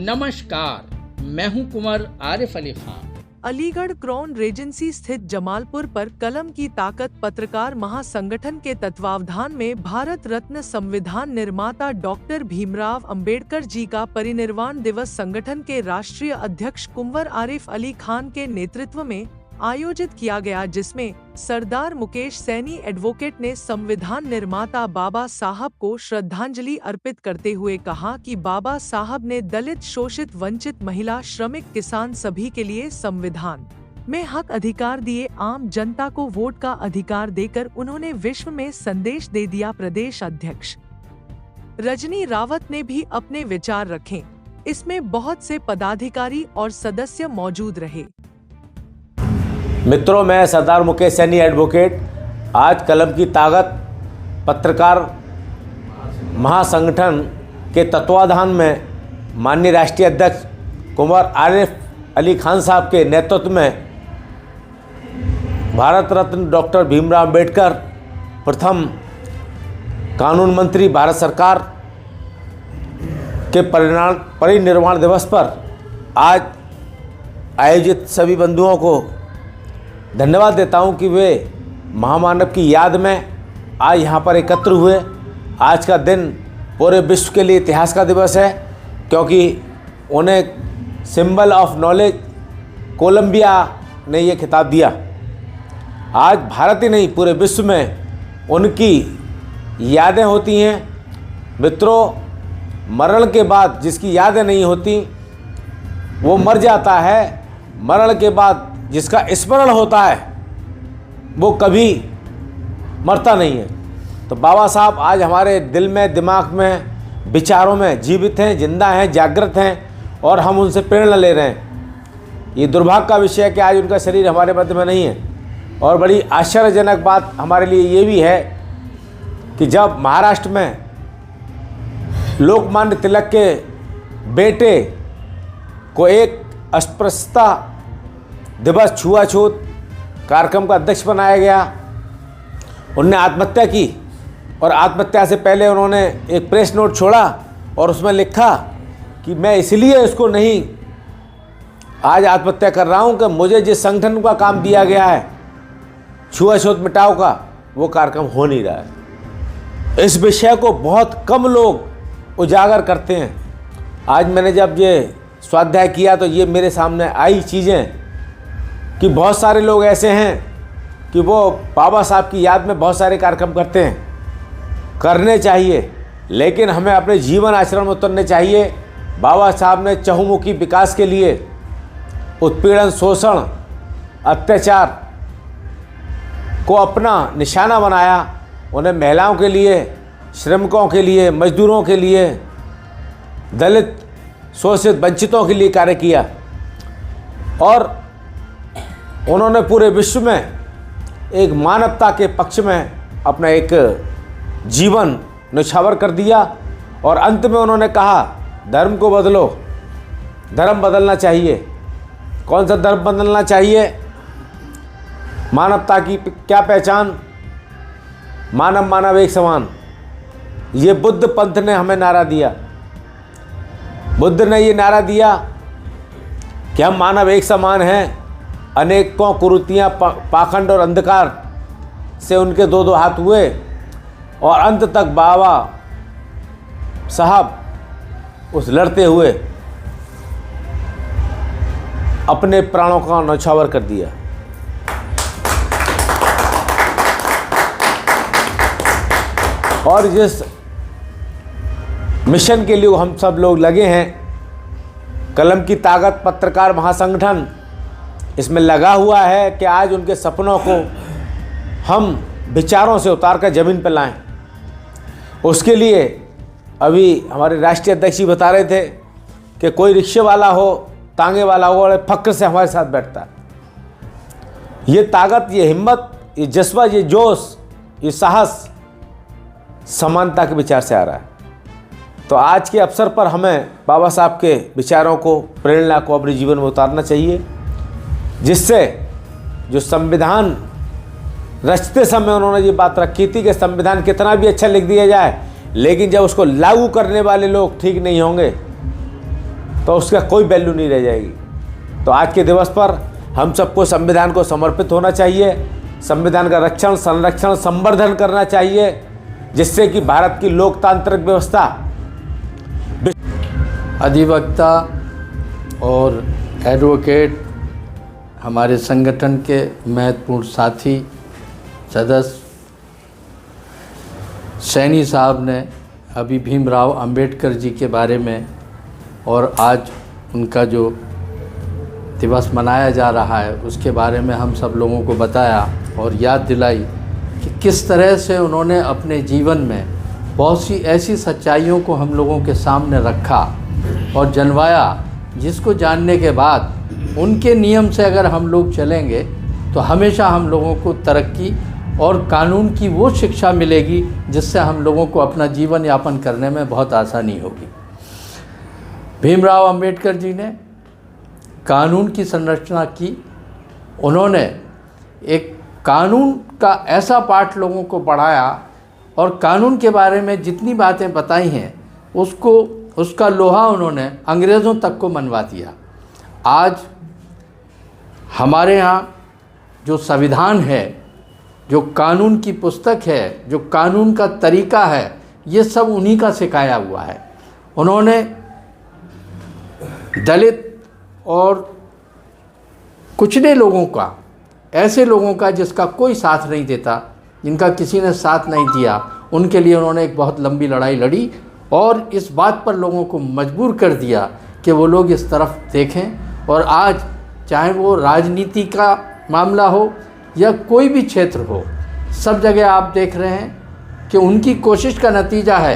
नमस्कार, मैं हूं कुंवर आरिफ अली खान। अलीगढ़ क्राउन रेजेंसी स्थित जमालपुर पर कलम की ताकत पत्रकार महासंगठन के तत्वावधान में भारत रत्न संविधान निर्माता डॉक्टर भीमराव अंबेडकर जी का परिनिर्वाण दिवस संगठन के राष्ट्रीय अध्यक्ष कुंवर आरिफ अली खान के नेतृत्व में आयोजित किया गया, जिसमें सरदार मुकेश सैनी एडवोकेट ने संविधान निर्माता बाबा साहब को श्रद्धांजलि अर्पित करते हुए कहा कि बाबा साहब ने दलित, शोषित, वंचित, महिला, श्रमिक, किसान सभी के लिए संविधान में हक अधिकार दिए। आम जनता को वोट का अधिकार देकर उन्होंने विश्व में संदेश दे दिया। प्रदेश अध्यक्ष रजनी रावत ने भी अपने विचार रखे। इसमें बहुत से पदाधिकारी और सदस्य मौजूद रहे। मित्रों, मैं सरदार मुकेश सैनी एडवोकेट आज कलम की ताकत पत्रकार महासंगठन के तत्वाधान में माननीय राष्ट्रीय अध्यक्ष कुंवर आरिफ अली खान साहब के नेतृत्व में भारत रत्न डॉक्टर भीमराव अंबेडकर प्रथम कानून मंत्री भारत सरकार के परिनिर्वाण दिवस पर आज आयोजित सभी बंधुओं को धन्यवाद देता हूं कि वे महामानव की याद में आज यहाँ पर एकत्र हुए। आज का दिन पूरे विश्व के लिए इतिहास का दिवस है, क्योंकि उन्हें सिंबल ऑफ नॉलेज कोलंबिया ने ये खिताब दिया। आज भारत ही नहीं, पूरे विश्व में उनकी यादें होती हैं। मित्रों, मरण के बाद जिसकी यादें नहीं होती वो मर जाता है। मरण के बाद जिसका स्मरण होता है वो कभी मरता नहीं है। तो बाबा साहब आज हमारे दिल में, दिमाग में, विचारों में जीवित हैं, जिंदा हैं, जागृत हैं और हम उनसे प्रेरणा ले रहे हैं। ये दुर्भाग्य का विषय है कि आज उनका शरीर हमारे मध्य में नहीं है। और बड़ी आश्चर्यजनक बात हमारे लिए ये भी है कि जब महाराष्ट्र में लोकमान्य तिलक के बेटे को एक अस्पृश्यता दिवस छुआछूत कार्यक्रम का अध्यक्ष बनाया गया, उनने आत्महत्या की और आत्महत्या से पहले उन्होंने एक प्रेस नोट छोड़ा और उसमें लिखा कि मैं इसलिए इसको नहीं आज आत्महत्या कर रहा हूं कि मुझे जिस संगठन का काम दिया गया है छुआछूत मिटाओ का, वो कार्यक्रम हो नहीं रहा है। इस विषय को बहुत कम लोग उजागर करते हैं। आज मैंने जब ये स्वाध्याय किया तो ये मेरे सामने आई चीज़ें कि बहुत सारे लोग ऐसे हैं कि वो बाबा साहब की याद में बहुत सारे कार्यक्रम करते हैं। करने चाहिए, लेकिन हमें अपने जीवन आचरण में उतरने चाहिए। बाबा साहब ने चहुमुखी विकास के लिए उत्पीड़न, शोषण, अत्याचार को अपना निशाना बनाया। उन्हें महिलाओं के लिए, श्रमिकों के लिए, मजदूरों के लिए, दलित, शोषित, वंचितों के लिए कार्य किया और उन्होंने पूरे विश्व में एक मानवता के पक्ष में अपना एक जीवन न्यौछावर कर दिया। और अंत में उन्होंने कहा, धर्म को बदलो, धर्म बदलना चाहिए। कौन सा धर्म बदलना चाहिए? मानवता की क्या पहचान? मानव मानव एक समान। ये बुद्ध पंथ ने हमें नारा दिया। बुद्ध ने ये नारा दिया कि हम मानव एक समान हैं। अनेकों कुरीतियाँ, पाखंड और अंधकार से उनके दो दो हाथ हुए और अंत तक बाबा साहब उस लड़ते हुए अपने प्राणों का न्यौछावर कर दिया। और जिस मिशन के लिए हम सब लोग लगे हैं, कलम की ताकत पत्रकार महासंगठन इसमें लगा हुआ है कि आज उनके सपनों को हम विचारों से उतार कर ज़मीन पर लाएं। उसके लिए अभी हमारे राष्ट्रीय अध्यक्ष जी बता रहे थे कि कोई रिक्शे वाला हो, तांगे वाला हो, और फक्र से हमारे साथ बैठता है। ये ताकत, ये हिम्मत, ये जज्बा, ये जोश, ये साहस समानता के विचार से आ रहा है। तो आज के अवसर पर हमें बाबा साहब के विचारों को, प्रेरणा को अपने जीवन में उतारना चाहिए, जिससे जो संविधान रचते समय उन्होंने ये बात रखी थी कि संविधान कितना भी अच्छा लिख दिया जाए, लेकिन जब उसको लागू करने वाले लोग ठीक नहीं होंगे तो उसका कोई वैल्यू नहीं रह जाएगी। तो आज के दिवस पर हम सबको संविधान को समर्पित होना चाहिए, संविधान का रक्षण, संरक्षण, संवर्धन करना चाहिए, जिससे कि भारत की लोकतांत्रिक व्यवस्था। अधिवक्ता और एडवोकेट हमारे संगठन के महत्वपूर्ण साथी सदस्य सैनी साहब ने अभी भीमराव अंबेडकर जी के बारे में और आज उनका जो दिवस मनाया जा रहा है उसके बारे में हम सब लोगों को बताया और याद दिलाई कि किस तरह से उन्होंने अपने जीवन में बहुत सी ऐसी सच्चाइयों को हम लोगों के सामने रखा और जनवाया, जिसको जानने के बाद उनके नियम से अगर हम लोग चलेंगे तो हमेशा हम लोगों को तरक्की और कानून की वो शिक्षा मिलेगी जिससे हम लोगों को अपना जीवन यापन करने में बहुत आसानी होगी। भीमराव अंबेडकर जी ने कानून की संरचना की। उन्होंने एक कानून का ऐसा पाठ लोगों को पढ़ाया और कानून के बारे में जितनी बातें बताई हैं उसका लोहा उन्होंने अंग्रेज़ों तक को मनवा दिया। आज हमारे यहाँ जो संविधान है, जो कानून की पुस्तक है, जो कानून का तरीका है, ये सब उन्हीं का सिखाया हुआ है। उन्होंने दलित और कुचले लोगों का, ऐसे लोगों का जिसका कोई साथ नहीं देता, जिनका किसी ने साथ नहीं दिया, उनके लिए उन्होंने एक बहुत लंबी लड़ाई लड़ी और इस बात पर लोगों को मजबूर कर दिया कि वो लोग इस तरफ देखें। और आज चाहे वो राजनीति का मामला हो या कोई भी क्षेत्र हो, सब जगह आप देख रहे हैं कि उनकी कोशिश का नतीजा है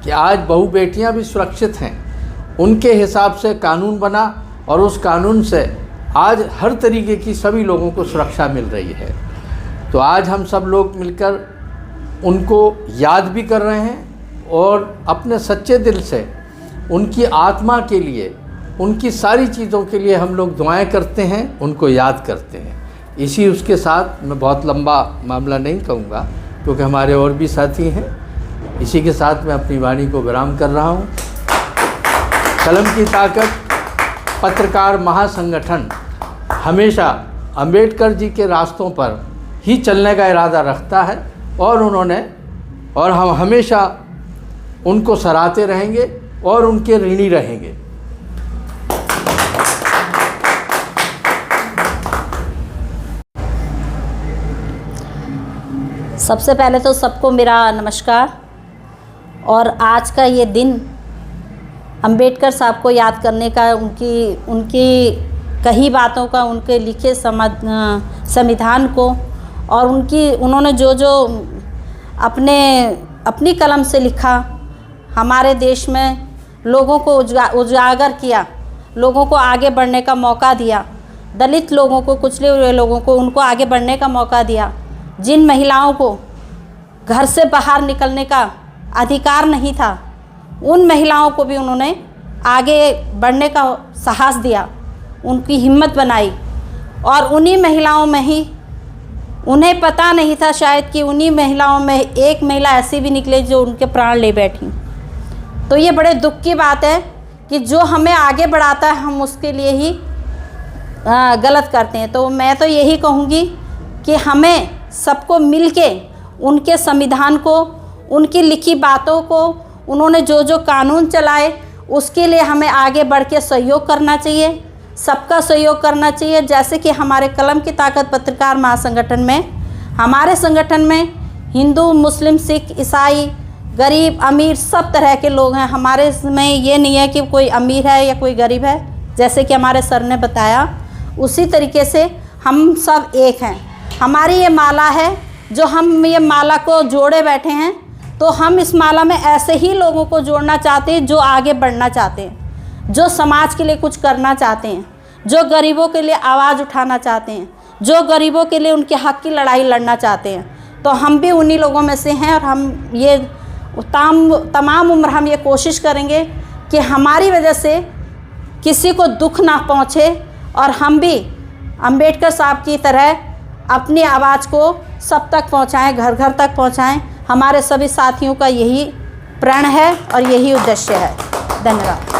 कि आज बहू बेटियां भी सुरक्षित हैं। उनके हिसाब से कानून बना और उस कानून से आज हर तरीके की सभी लोगों को सुरक्षा मिल रही है। तो आज हम सब लोग मिलकर उनको याद भी कर रहे हैं और अपने सच्चे दिल से उनकी आत्मा के लिए, उनकी सारी चीज़ों के लिए हम लोग दुआएं करते हैं, उनको याद करते हैं। इसी उसके साथ मैं बहुत लंबा मामला नहीं कहूँगा क्योंकि हमारे और भी साथी हैं। इसी के साथ मैं अपनी वाणी को विराम कर रहा हूँ। कलम की ताकत पत्रकार महासंगठन हमेशा अंबेडकर जी के रास्तों पर ही चलने का इरादा रखता है और हम हमेशा उनको सराहते रहेंगे और उनके ऋणी रहेंगे। सबसे पहले तो सबको मेरा नमस्कार। और आज का ये दिन अंबेडकर साहब को याद करने का, उनकी कही बातों का, उनके लिखे संविधान को और उन्होंने जो अपनी कलम से लिखा, हमारे देश में लोगों को उजागर किया, लोगों को आगे बढ़ने का मौका दिया, दलित लोगों को, कुचले हुए लोगों को, उनको आगे बढ़ने का मौका दिया। जिन महिलाओं को घर से बाहर निकलने का अधिकार नहीं था, उन महिलाओं को भी उन्होंने आगे बढ़ने का साहस दिया, उनकी हिम्मत बनाई। और उन्हीं महिलाओं में ही, उन्हें पता नहीं था शायद कि उन्हीं महिलाओं में एक महिला ऐसी भी निकले जो उनके प्राण ले बैठी। तो ये बड़े दुख की बात है कि जो हमें आगे बढ़ाता है हम उसके लिए ही गलत करते हैं। तो मैं तो यही कहूँगी कि हमें सबको मिलके उनके संविधान को, उनकी लिखी बातों को, उन्होंने जो कानून चलाए उसके लिए हमें आगे बढ़ के सहयोग करना चाहिए, सबका सहयोग करना चाहिए। जैसे कि हमारे कलम की ताकत पत्रकार महासंगठन में, हमारे संगठन में हिंदू, मुस्लिम, सिख, ईसाई, गरीब, अमीर सब तरह के लोग हैं। हमारे में ये नहीं है कि कोई अमीर है या कोई गरीब है, जैसे कि हमारे सर ने बताया उसी तरीके से हम सब एक हैं। हमारी ये माला है, जो हम ये माला को जोड़े बैठे हैं, तो हम इस माला में ऐसे ही लोगों को जोड़ना चाहते हैं जो आगे बढ़ना चाहते हैं, जो समाज के लिए कुछ करना चाहते हैं, जो गरीबों के लिए आवाज़ उठाना चाहते हैं, जो गरीबों के लिए उनके हक़ की लड़ाई लड़ना चाहते हैं। तो हम भी उन्हीं लोगों में से हैं और हम ये तमाम उम्र हम ये कोशिश करेंगे कि हमारी वजह से किसी को दुख ना पहुँचे और हम भी अंबेडकर साहब की तरह अपनी आवाज़ को सब तक पहुँचाएँ, घर घर तक पहुँचाएँ। हमारे सभी साथियों का यही प्रण है और यही उद्देश्य है। धन्यवाद।